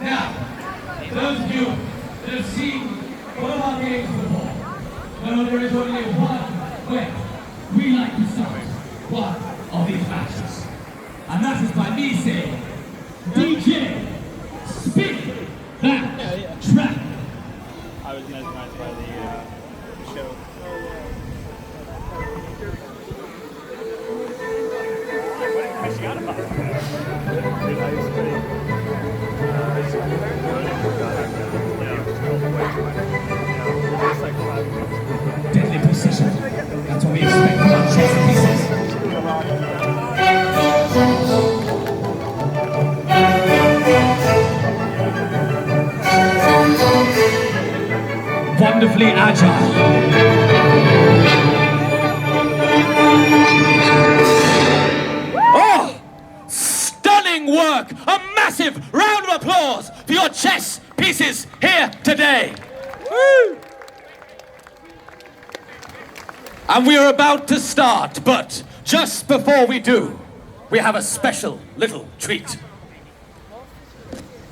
Now, those of you that have seen one of our games before, know there is only one way we like to start one of these matches. And that is by me saying, DJ, spin that track. I was mesmerized by the show. Deadly precision. That's what we expect from our chess pieces. Wonderfully agile. Oh! Stunning work! A massive round of applause for your chess pieces here today. Woo! And we are about to start, but just before we do, we have a special little treat.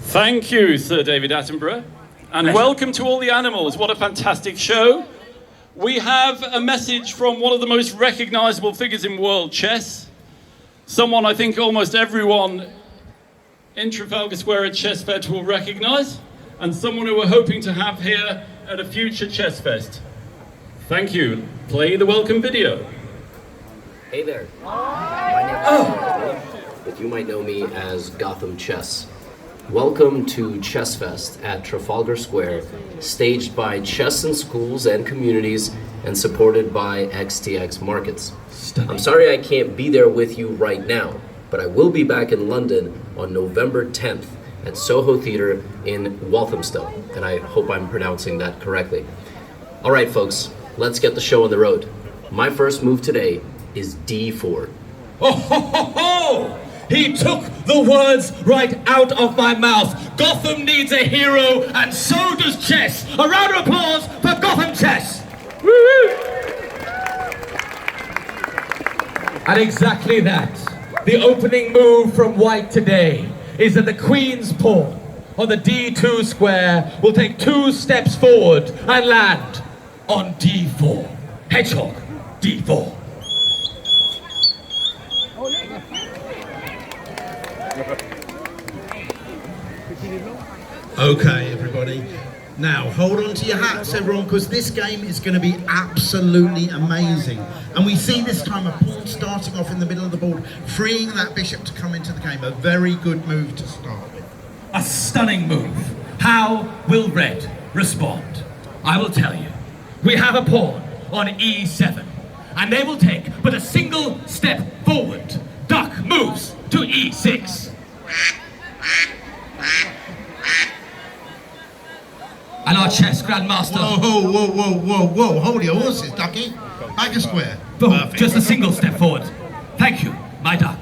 Thank you, Sir David Attenborough. And Pleasure. welcome to all the animals. What a fantastic show. We have a message from one of the most recognizable figures in world chess. Someone I think almost everyone in Trafalgar Square at Chess Fest will recognize, and someone who we're hoping to have here at a future Chess Fest. Thank you. Play the welcome video. Hey there. My name is Dave, but you might know me as Gotham Chess. Welcome to Chess Fest at Trafalgar Square, staged by Chess in Schools and Communities and supported by XTX Markets. I'm sorry I can't be there with you right now, but I will be back in London on November 10th at Soho Theatre in Walthamstow, and I hope I'm pronouncing that correctly. All right, folks, let's get the show on the road. My first move today is D4. Oh, ho, ho, ho! He took the words right out of my mouth. Gotham needs a hero, and so does chess. A round of applause for Gotham Chess. Woo-hoo! And exactly that. The opening move from White today is that the Queen's pawn on the D2 square will take 2 steps forward and land on D4. Hedgehog, D4. Okay, everybody. Now, hold on to your hats, everyone, because this game is going to be absolutely amazing. And we see this time a pawn starting off in the middle of the board, freeing that bishop to come into the game. A very good move to start with. A stunning move. How will Red respond? I will tell you. We have a pawn on E7, and they will take but a single step forward. Duck moves to E6. And our chess grandmaster. Whoa, whoa, whoa, whoa, whoa. Hold your horses, ducky. Back a square. Perfect. Just a single step forward. Thank you, my duck.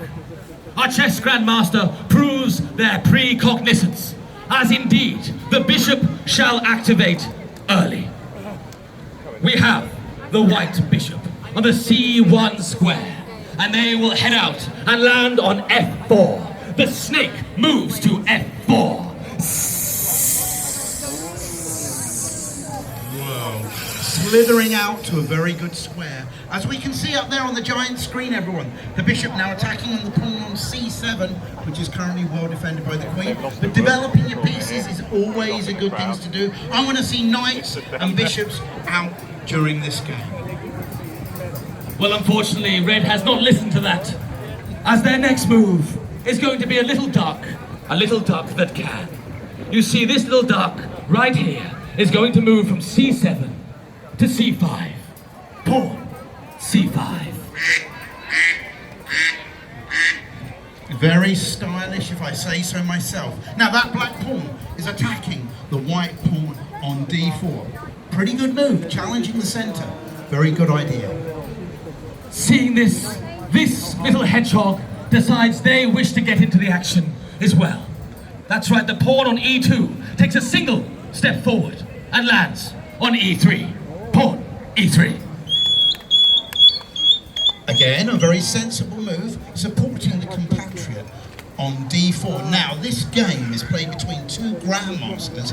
Our chess grandmaster proves their precognizance, as indeed the bishop shall activate early. We have the white bishop on the C1 square, and they will head out and land on F4. The snake moves to F4. Whoa. Slithering out to a very good square. As we can see up there on the giant screen, everyone, the bishop now attacking on the pawn on C7, which is currently well defended by the queen. But developing your pieces is always a good thing to do. I want to see knights and bishops out during this game. Well, unfortunately, Red has not listened to that, as their next move is going to be a little duck that can. You see, this little duck right here is going to move from C7 to C5. Pawn, C5. Very stylish, if I say so myself. Now that black pawn is attacking the white pawn on D4. Pretty good move, challenging the center. Very good idea. Seeing this little hedgehog decides they wish to get into the action as well. That's right, the pawn on E2 takes a single step forward and lands on E3. Pawn, E3. Again, a very sensible move, supporting the compatriot on d4. Now, this game is played between two grandmasters,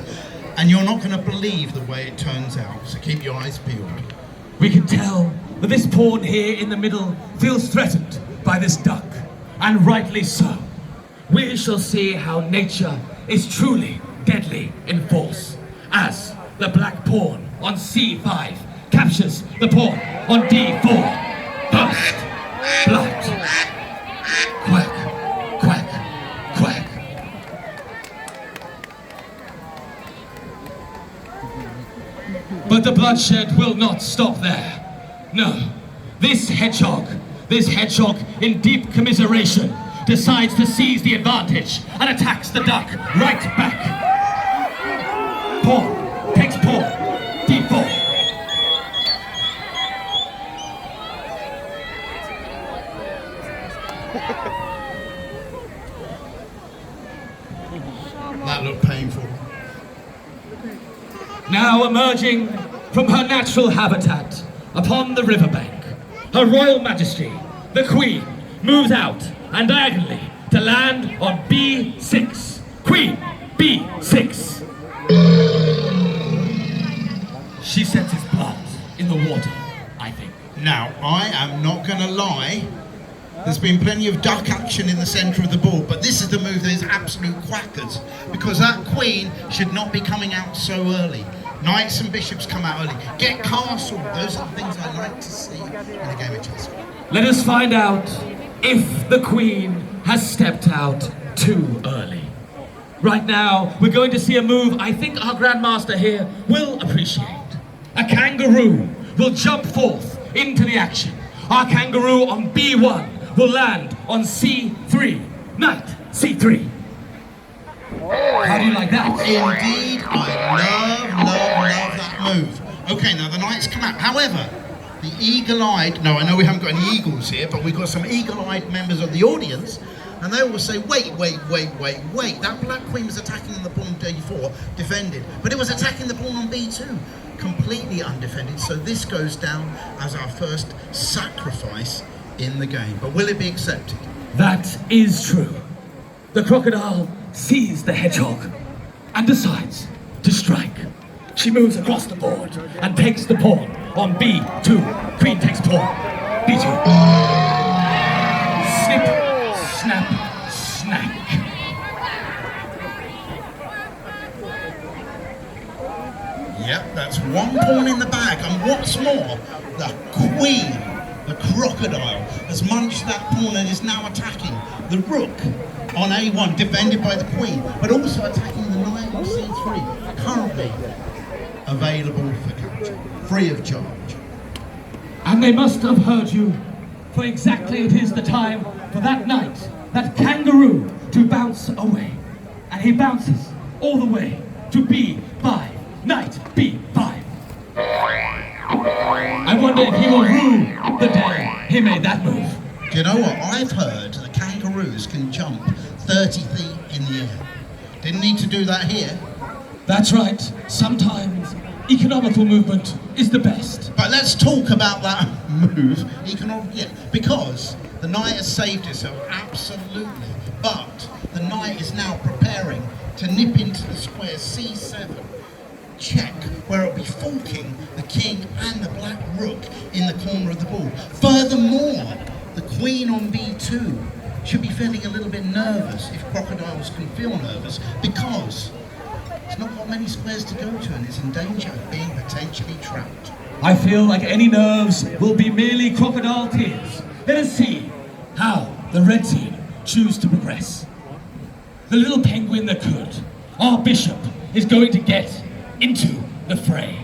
and you're not going to believe the way it turns out, so keep your eyes peeled. We can tell that this pawn here in the middle feels threatened by this duck, and rightly so. We shall see how nature is truly deadly in force, as the black pawn on c5 captures the pawn on d4. Burst, blood, quack, quack, quack. But the bloodshed will not stop there. No, this hedgehog in deep commiseration, decides to seize the advantage and attacks the duck right back. Pawn takes pawn, d4. That looked painful. Now emerging from her natural habitat upon the riverbank, Her Royal Majesty, the Queen, moves out and diagonally to land on b6. Queen, b6. She sets his blood in the water, I think. Now, I am not going to lie. There's been plenty of duck action in the centre of the board, but this is the move that is absolute quackers, because that queen should not be coming out so early. Knights and bishops come out early. Get castle. Those are the things I like to see in a game of chess. Let us find out if the queen has stepped out too early. Right now, we're going to see a move I think our Grandmaster here will appreciate. A kangaroo will jump forth into the action. Our kangaroo on b1 will land on c3. Knight, c3. How do you like that? Indeed, I love that move. Okay, now the knights come out. However, the eagle-eyed, no, I know we haven't got any eagles here, but we've got some eagle-eyed members of the audience, and they will say, wait, that black queen was attacking on the pawn d4, defended, but it was attacking the pawn on b2, completely undefended, so this goes down as our first sacrifice in the game. But will it be accepted? That is true. The crocodile sees the hedgehog and decides to strike. She moves across the board and takes the pawn on b2. Queen takes pawn, b2. Snip, snap, snack. Yep, that's one pawn in the bag, and what's more, the queen, the crocodile, has munched that pawn and is now attacking the rook on a1, defended by the queen, but also attacking the knight on c3, currently available for capture, free of charge. And they must have heard you, for exactly it is the time for that knight, that kangaroo, to bounce away. And he bounces all the way to b5, knight b5. I wonder if he will rue the day he made that move. Do you know what? I've heard the kangaroos can jump 30 feet in the air. Didn't need to do that here. That's right. Sometimes economical movement is the best. But let's talk about that move, because the knight has saved itself, absolutely. But the knight is now preparing to nip into the square c7, check, where it'll be forking the king and the black rook in the corner of the board. Furthermore, the queen on b2 should be feeling a little bit nervous, if crocodiles can feel nervous, because it's not got many squares to go to and it's in danger of being potentially trapped. I feel like any nerves will be merely crocodile tears. Let us see how the red team choose to progress. The little penguin that could, our bishop, is going to get into the fray.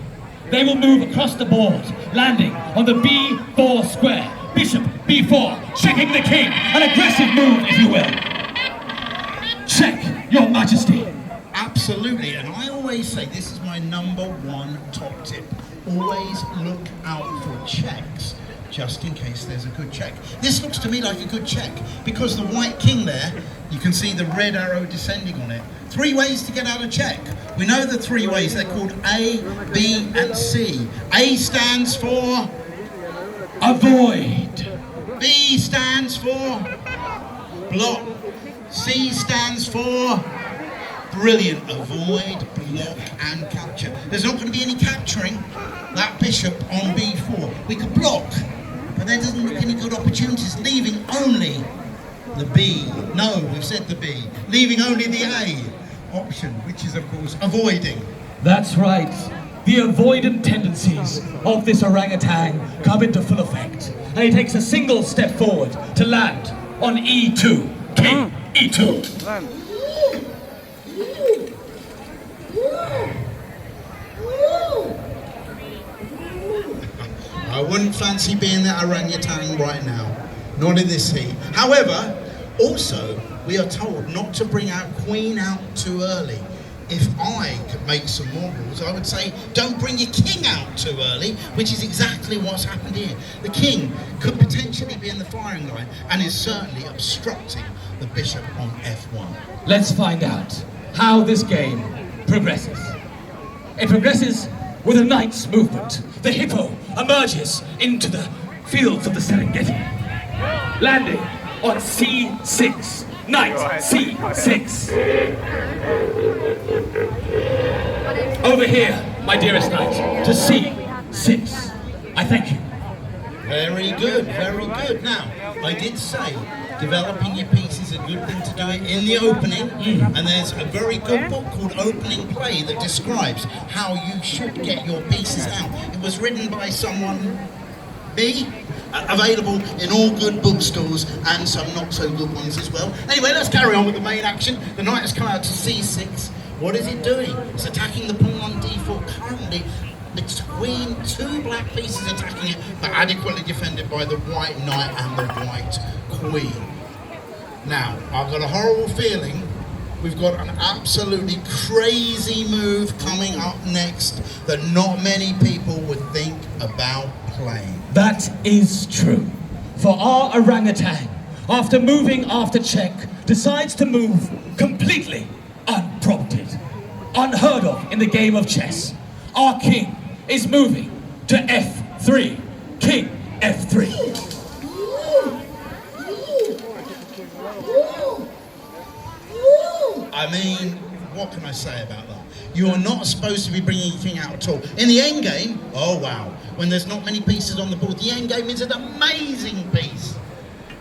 They will move across the board, landing on the b4 square. Bishop b4, checking the king, an aggressive move, if you will. Check, your majesty. Absolutely, and I always say this is my #1 top tip. Always look out for checks, just in case there's a good check. This looks to me like a good check, because the white king there, you can see the red arrow descending on it. 3 ways to get out of check. We know the 3 ways, they're called A, B, and C. A stands for avoid. B stands for block. C stands for brilliant. Avoid, block, and capture. There's not going to be any capturing that bishop on b4. We could block, but there doesn't look any good opportunities, leaving only the B. No, we've said the B. Leaving only the A option, which is, of course, avoiding. That's right. The avoidant tendencies of this orangutan come into full effect, and he takes a single step forward to land on E2. King E2. I wouldn't fancy being that orangutan right now, not in this heat. However, also, we are told not to bring our queen out too early. If I could make some more rules, I would say don't bring your king out too early, which is exactly what's happened here. The king could potentially be in the firing line and is certainly obstructing the bishop on f1. Let's find out how this game progresses. It progresses with a knight's movement. The hippo emerges into the fields of the Serengeti, landing on c6. Knight c6. Over here, my dearest knight, to c6. I thank you. Very good, very good. Now, I did say developing your piece is a good thing to do it in the opening, and there's a very good book called Opening Play that describes how you should get your pieces out. It was written by someone, me, available in all good bookstores and some not so good ones as well. Anyway, let's carry on with the main action. The knight has come out to c6. What is it doing? It's attacking the pawn on d4. Currently, between two black pieces attacking it, but adequately defended by the white knight and the white queen. Now, I've got a horrible feeling we've got an absolutely crazy move coming up next that not many people would think about playing. That is true. For our orangutan, after moving after check, decides to move completely unprompted. Unheard of in the game of chess. Our king is moving to f3. King f3. I mean, what can I say about that? You are not supposed to be bringing your king out at all. In the endgame, oh wow, when there's not many pieces on the board, the endgame is an amazing piece.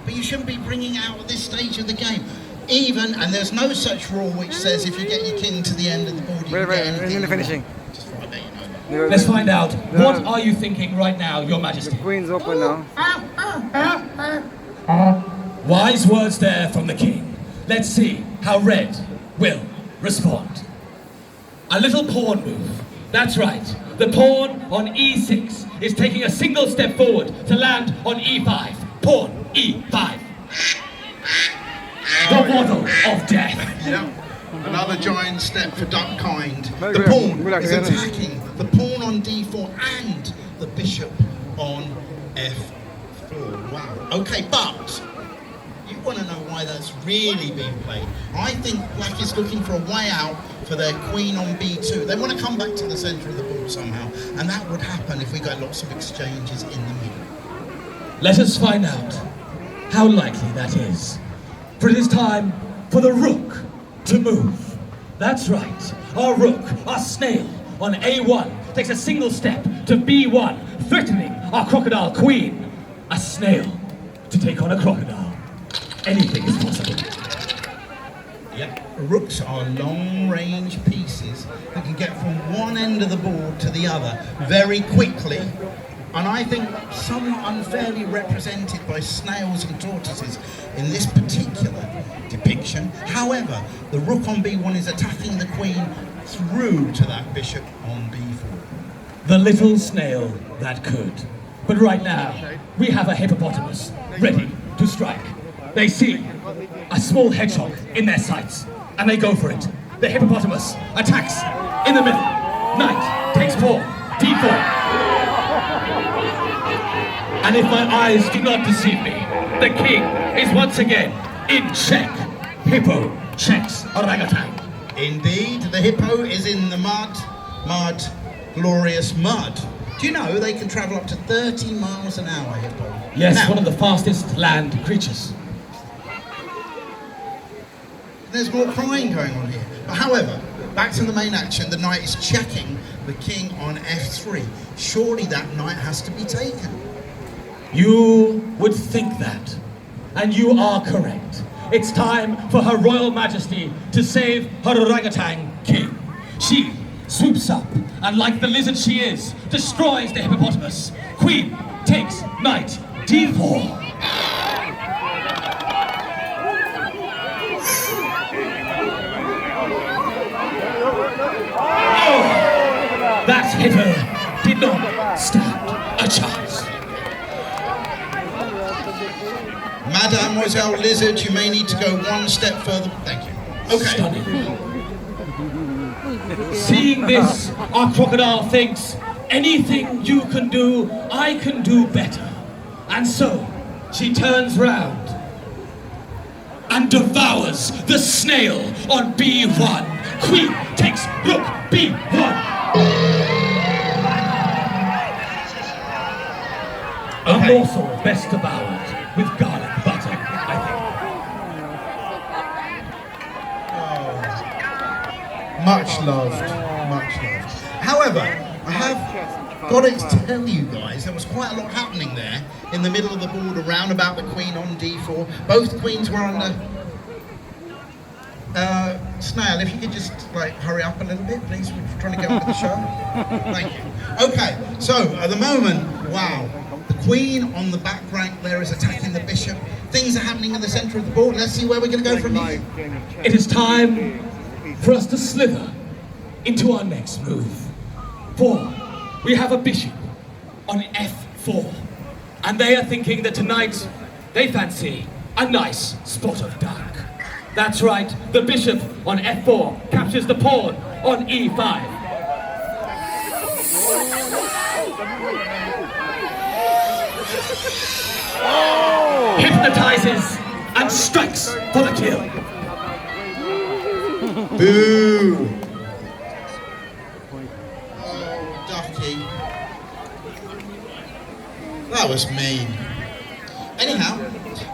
But you shouldn't be bringing out at this stage of the game. Even, and there's no such rule which says if you get your king to the end of the board, you can get anything finishing. Just right there, you know. Let's find out. What are you thinking right now, Your Majesty? Queen's open now. Wise words there from the king. Let's see how red will respond. A little pawn move. That's right. The pawn on e6 is taking a single step forward to land on e5. Pawn e5. The waddle of death. Yep. Another giant step for duck kind. The pawn is attacking the pawn on d4 and the bishop on f4. Wow. Okay, but you want to know why that's really being played. I think black is looking for a way out for their queen on b2. They want to come back to the centre of the board somehow, and that would happen if we got lots of exchanges in the middle. Let us find out how likely that is. For it is time for the rook to move. That's right, our rook, our snail, on a1 takes a single step to b1, threatening our crocodile queen. A snail to take on a crocodile. Anything is possible. Yep, Rooks are long-range pieces that can get from one end of the board to the other very quickly, and I think somewhat unfairly represented by snails and tortoises in this particular depiction. However, the rook on b1 is attacking the queen through to that bishop on b4. The little snail that could. But right now, we have a hippopotamus ready to strike. They see a small hedgehog in their sights, and they go for it. The hippopotamus attacks in the middle. Knight takes pawn, d4. And if my eyes do not deceive me, the king is once again in check. Hippo checks orangutan. Indeed, the hippo is in the mud, glorious mud. Do you know they can travel up to 30 miles an hour, hippo? Yes, now, one of the fastest land creatures. there's more crying going on here. But however, back to the main action, the knight is checking the king on f3. Surely that knight has to be taken. You would think that, and you are correct. It's time for Her Royal Majesty to save her orangutan king. She swoops up, and like the lizard she is, destroys the hippopotamus. Queen takes knight d4. That hitter did not stand a chance. Mademoiselle Lizard, you may need to go one step further. Thank you. Okay. Stunning. Seeing this, our crocodile thinks, anything you can do, I can do better. And so, she turns round and devours the snail on b1. Queen takes rook b1. A morsel best devoured with garlic butter, I think. Much loved, much loved. However, I have got to tell you guys, there was quite a lot happening there in the middle of the board around about the queen on d4. Both queens were on the... Snail, if you could just hurry up a little bit, please. We're trying to get on with the show. Thank you. Okay, so at the moment, wow, the queen on the back rank there is attacking the bishop. Things are happening in the centre of the board. Let's see where we're going to go from here. It is time for us to slither into our next move. For we have a bishop on f4, and they are thinking that tonight they fancy a nice spot of dark. That's right, the bishop on f4 captures the pawn on e5. Hypnotizes and strikes for the kill. Boo! Oh, Ducky. That was mean. Anyhow,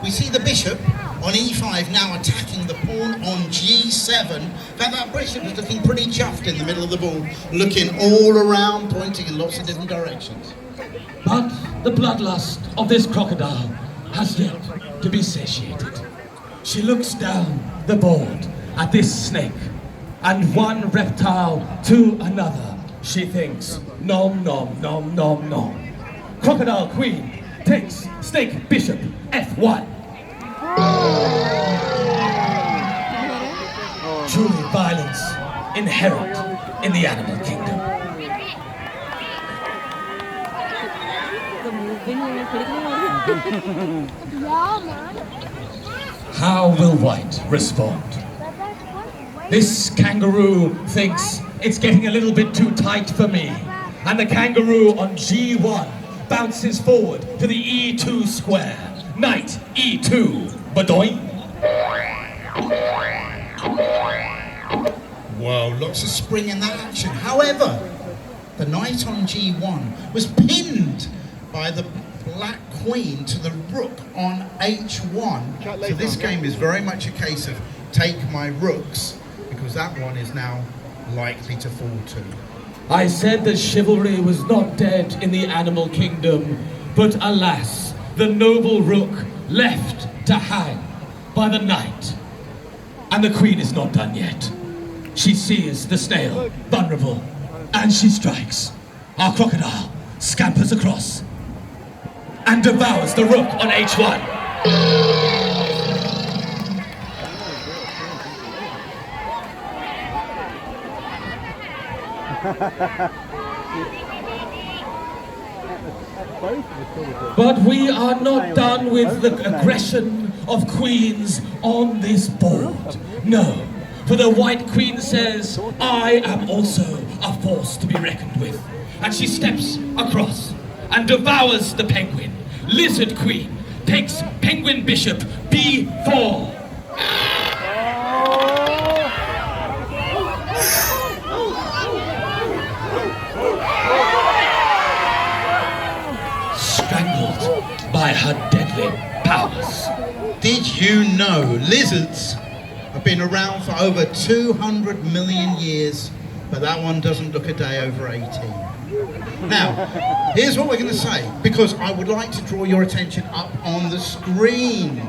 we see the bishop on e5 now attacking the pawn on g7. In fact, that bishop is looking pretty chuffed in the middle of the board, looking all around, pointing in lots of different directions. But the bloodlust of this crocodile has yet to be satiated. She looks down the board at this snake, and one reptile to another. She thinks, nom nom nom nom nom. Crocodile queen takes snake bishop f1. Truly violence inherent in the animal kingdom. How will white respond? This kangaroo thinks it's getting a little bit too tight for me. And the kangaroo on g1 bounces forward to the e2 square. Knight e2, badoing. Whoa, lots of spring in that action. However, the knight on g1 was pinned by the black queen to the rook on h1. So this game is very much a case of take my rooks, because that one is now likely to fall too. I said that chivalry was not dead in the animal kingdom, but alas, the noble rook left to hang by the knight. And the queen is not done yet. She sees the snail vulnerable, and she strikes. Our crocodile scampers across and devours the rook on h1. But we are not done with the aggression of queens on this board. No, for the white queen says, I am also a force to be reckoned with. And she steps across and devours the penguin. Lizard queen takes penguin bishop b4. Strangled by her deadly powers. Did you know lizards have been around for over 200 million years, but that one doesn't look a day over 18. Now, here's what we're going to say, because I would like to draw your attention up on the screen.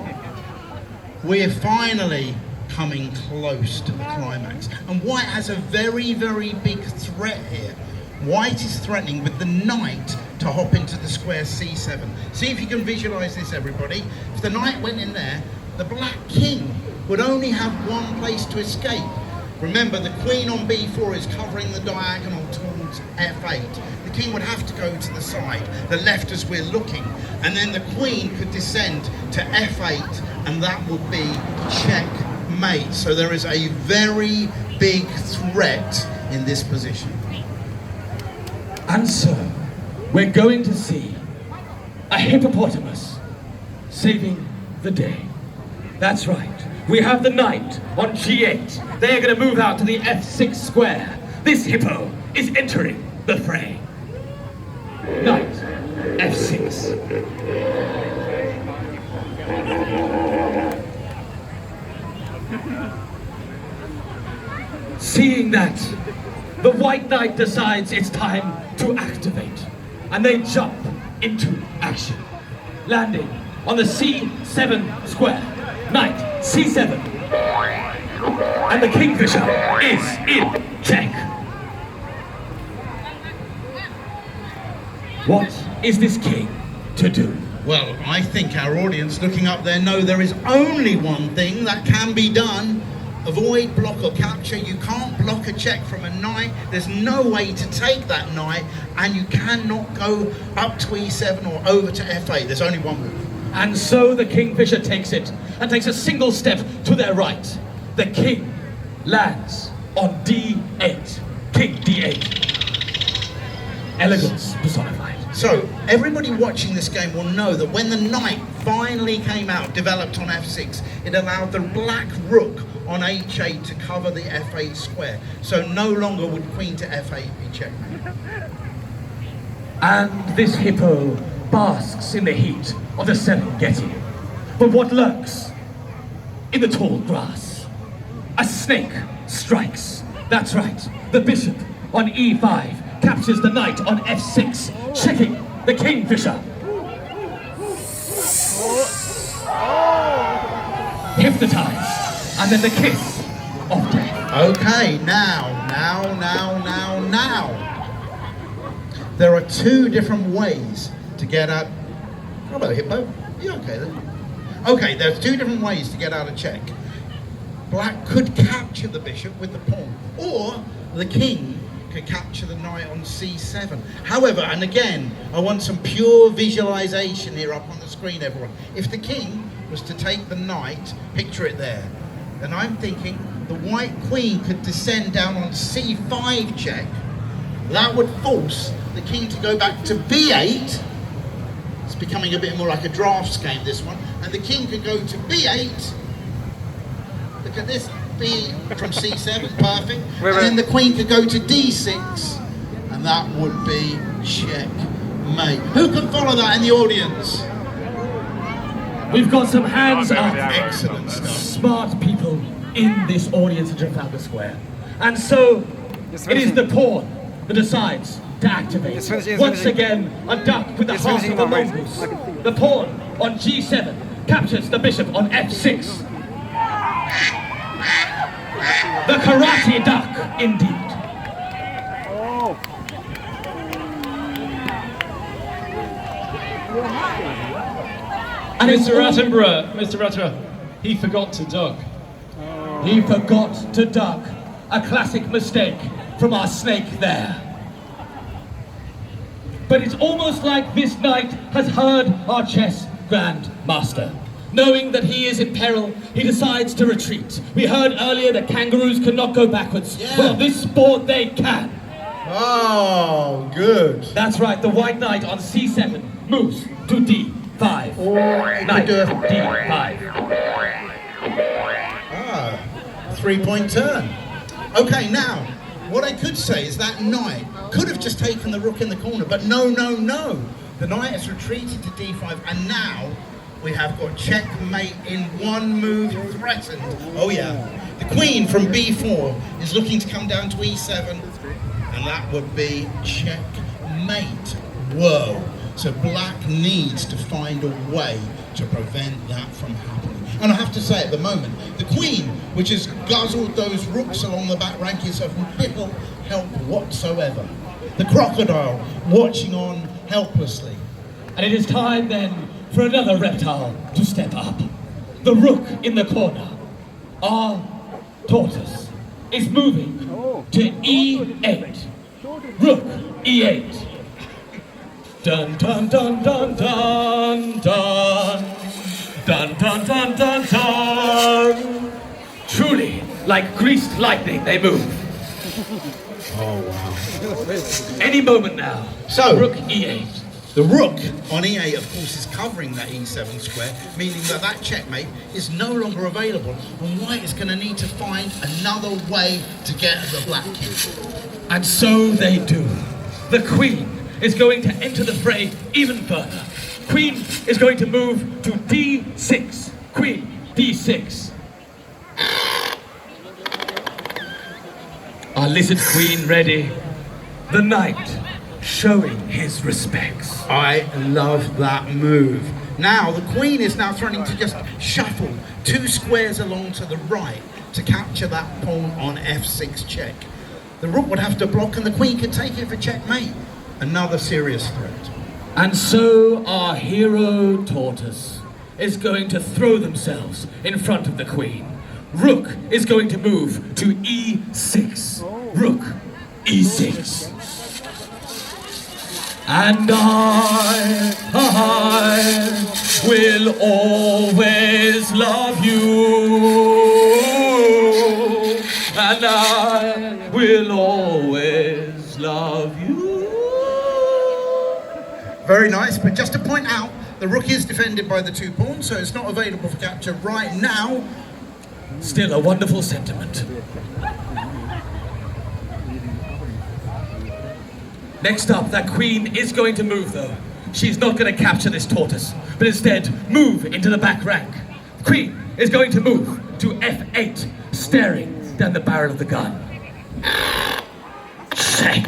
We're finally coming close to the climax, and White has a very, very big threat here. White is threatening with the knight to hop into the square C7. See if you can visualize this, everybody. If the knight went in there, the black king would only have one place to escape. Remember, the queen on B4 is covering the diagonal towards F8. The king would have to go to the side, the left as we're looking, and then the queen could descend to F8, and that would be checkmate. So there is a very big threat in this position. And so, we're going to see a hippopotamus saving the day. That's right. We have the knight on G8. They're going to move out to the F6 square. This hippo is entering the fray. Knight, F6. Seeing that, the white knight decides it's time to activate, and they jump into action, landing on the C7 square. Knight, C7. And the kingfisher is in check. What is this king to do? Well, I think our audience looking up there know there is only one thing that can be done. Avoid, block or capture. You can't block a check from a knight. There's no way to take that knight, and you cannot go up to E7 or over to F8. There's only one move. And so the kingfisher takes it and takes a single step to their right. The king lands on D8. King D8. Elegance personified. So everybody watching this game will know that when the knight finally came out, developed on F6, it allowed the black rook on H8 to cover the F8 square. So no longer would queen to F8 be checkmate. And this hippo basks in the heat of the Serengeti. But what lurks in the tall grass? A snake strikes. That's right. The bishop on E5 captures the knight on F6, checking the kingfisher. Hypnotized, and then the kiss of death. Okay, now. There are two different ways to get out. Hello, hippo. You okay then? Okay, there's two different ways to get out of check. Black could capture the bishop with the pawn, or the king could capture the knight on C7. However, and again, I want some pure visualization here up on the screen, everyone. If the king was to take the knight, picture it there, then I'm thinking the white queen could descend down on C5 check. That would force the king to go back to B8. It's becoming a bit more like a drafts game, this one. And the king could go to B8. Look at this, B from C7, perfect. And then the queen could go to D6, and that would be checkmate. Who can follow that in the audience? We've got some hands up. Excellent stuff. Smart people in this audience at Trafalgar Square. And so, it is the pawn that decides to activate. Once again, a duck with the heart of a mongoose. The pawn on G7 captures the bishop on F6. The karate duck, indeed. And Mr. Attenborough, he forgot to duck. He forgot to duck. A classic mistake from our snake there. But it's almost like this knight has heard our chess grandmaster. Knowing that he is in peril, he decides to retreat. We heard earlier that kangaroos cannot go backwards. Yeah. Well, this sport they can. Oh, good. That's right, the white knight on C7 moves to D5. Knight do to D5. Ah, 3-point turn. Okay, now, what I could say is that knight could have just taken the rook in the corner, but no. The knight has retreated to D5, and now we have got checkmate in one move threatened. Oh yeah. The queen from b4 is looking to come down to e7, and that would be checkmate. Whoa. So black needs to find a way to prevent that from happening. And I have to say, at the moment, the queen, which has guzzled those rooks along the back rank, is of little help whatsoever. The crocodile watching on helplessly. And it is time then for another reptile to step up. The rook in the corner. Our tortoise is moving to e8. Rook e8. Dun dun dun dun dun dun. Dun dun dun dun dun. Truly, like greased lightning, they move. Oh, wow. Any moment now. So, Rook e8. the rook on e8, of course, is covering that e7 square, meaning that that checkmate is no longer available, and white is going to need to find another way to get at the black king. And so they do. The queen is going to enter the fray even further. Queen is going to move to d6. Queen, d6. Our lizard queen ready. The knight showing his respects. I love that move. Now, the queen is now threatening to just shuffle 2 squares along to the right to capture that pawn on f6 check. The rook would have to block, and the queen could take it for checkmate. Another serious threat. And so our hero tortoise is going to throw themselves in front of the queen. Rook is going to move to e6. Rook, e6. And I will always love you. And I will always love you. Very nice, but just to point out, the rook is defended by the 2 pawns, so it's not available for capture right now. Still a wonderful sentiment. Next up, that queen is going to move though. She's not going to capture this tortoise, but instead move into the back rank. The queen is going to move to f8, staring down the barrel of the gun. Check.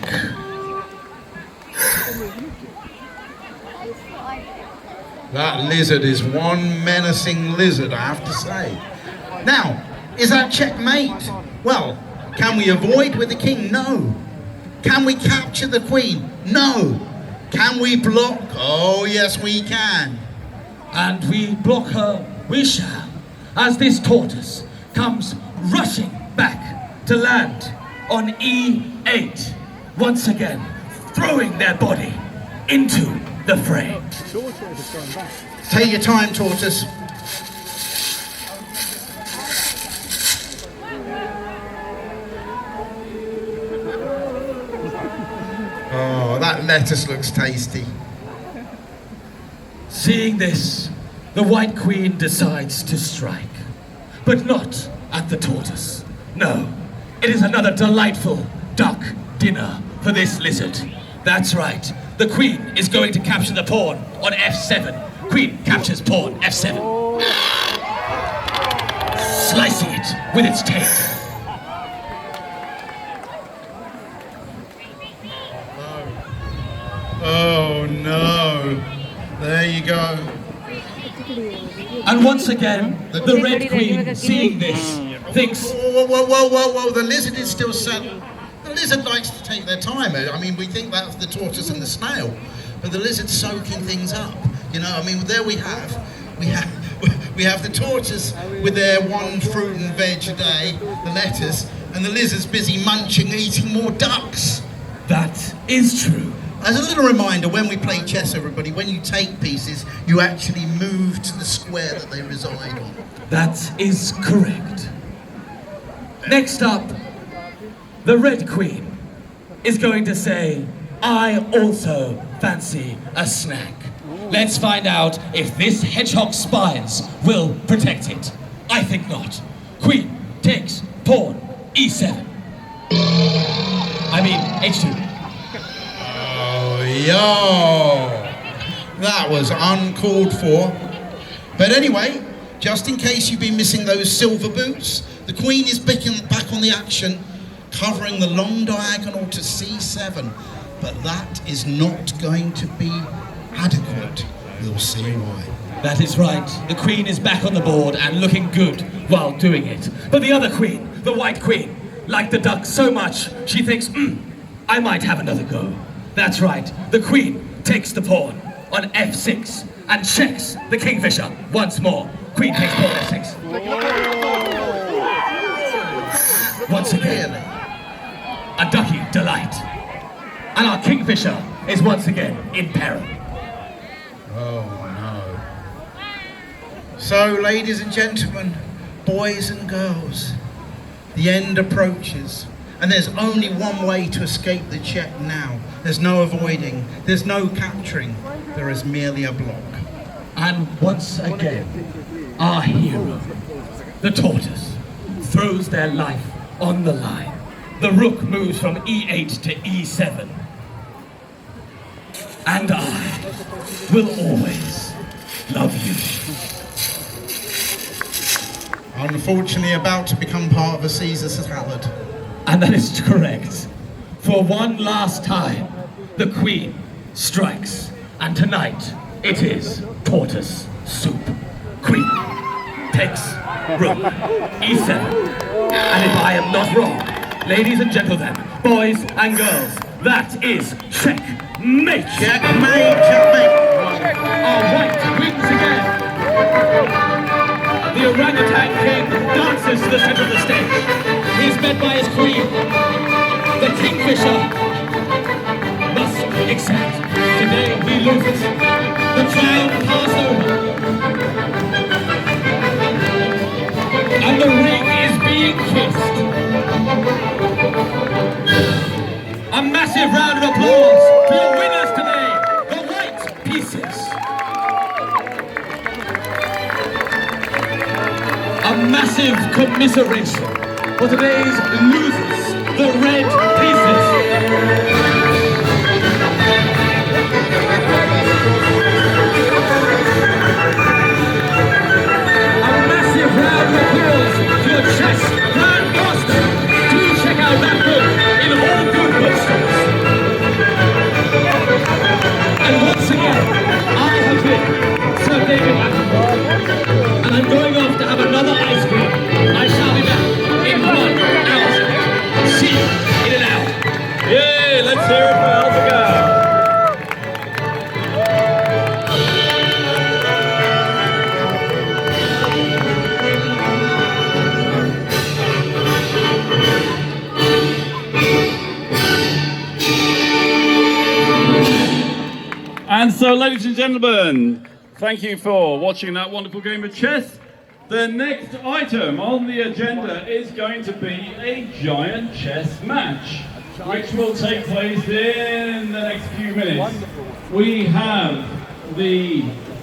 That lizard is one menacing lizard, I have to say. Now, is that checkmate? Well, can we avoid with the king? No. Can we capture the queen? No. Can we block? Oh, yes, we can. And we block her, we shall, as this tortoise comes rushing back to land on e8, once again throwing their body into the fray. Take your time, tortoise. Oh, that lettuce looks tasty. Seeing this, the White Queen decides to strike, but not at the tortoise. No, it is another delightful duck dinner for this lizard. That's right, the Queen is going to capture the pawn on f7. Queen captures pawn f7. Slicing it with its tail. Oh no, there you go. And once again, the Red Queen, seeing this, thinks, Whoa, the lizard is still settled. The lizard likes to take their time. I mean, we think that's the tortoise and the snail, but the lizard's soaking things up. You know, I mean, there we have the tortoise with their 1 fruit and veg a day, the lettuce, and the lizard's busy munching, eating more ducks. that is true. As a little reminder, when we play chess, everybody, when you take pieces, you actually move to the square that they reside on. That is correct. Next up, the Red Queen is going to say, I also fancy a snack. Let's find out if this hedgehog's spines will protect it. I think not. Queen takes pawn e7. I mean h2. Oh, yo! That was uncalled for. But anyway, Just in case you've been missing those silver boots, the Queen is back on the action, covering the long diagonal to C7. But that is not going to be adequate. We'll see why. That is right. The Queen is back on the board and looking good while doing it. But the other Queen, the White Queen, liked the duck so much, she thinks, I might have another go. That's right. The Queen takes the pawn on F6 and checks the Kingfisher once more. Queen takes pawn F6. Once again, a ducky delight. And our Kingfisher is once again in peril. Oh no. So, ladies and gentlemen, boys and girls, the end approaches. And there's only one way to escape the check now. There's no avoiding, there's no capturing, there is merely a block. And once again, our hero, the tortoise, throws their life on the line. The rook moves from E8 to E7. And I will always love you. Unfortunately about to become part of a Caesar salad. And that is correct. For one last time, the Queen strikes. And tonight, it is tortoise soup. Queen takes rook, E7. And if I am not wrong, ladies and gentlemen, boys and girls, that is checkmate. Checkmate, checkmate. Our white wins again. The orangutan king dances to the center of the stage. He is met by his queen. The Kingfisher must accept. Today he loses. The trial passed over. And the ring is being kissed. A massive round of applause for your winners today, the White Pieces. A massive commiseration for today's losers, the Red Pieces. A massive round of applause for your chess grandmaster. Do check out that book in all good bookstores. And once again, I have been Sir David Attenborough, and I'm going off to have another ice cream. I shall be back in 1 hour. See you in an hour. Yay, let's hear it for Alphaga. And so, ladies and gentlemen, thank you for watching that wonderful game of chess. The next item on the agenda is going to be a giant chess match, which will take place in the next few minutes. We have the